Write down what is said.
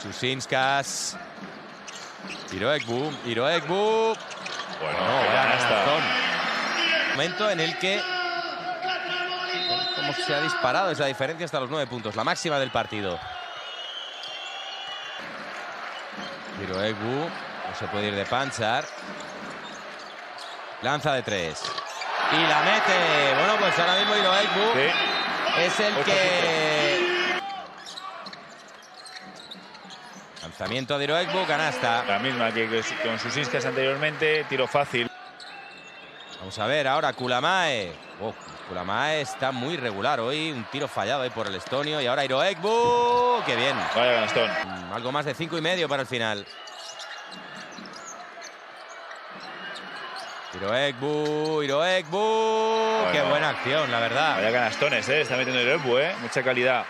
Chusinskas. Iroegbu. Iroegbu. Bueno, Vaya canasta. canastón. Momento en el que cómo se ha disparado esa diferencia hasta los 9 puntos, la máxima del partido. Iroegbu no se puede ir de Panchar. Lanza de 3 y la mete. Bueno, pues ahora mismo Iroegbu es el que... Lanzamiento de Iroegbu, canasta. La misma que con Chusinskas anteriormente, tiro fácil. Vamos a ver ahora Kulamae. Kulamae está muy regular hoy. Un tiro fallado ahí por el estonio. Y ahora Iroegbu. ¡Qué bien! Vaya canastón. Algo más de 5,5 para el final. Iroegbu. Iroegbu. Bueno. ¡Qué buena acción, la verdad! Vaya canastones, está metiendo Iroegbu, mucha calidad.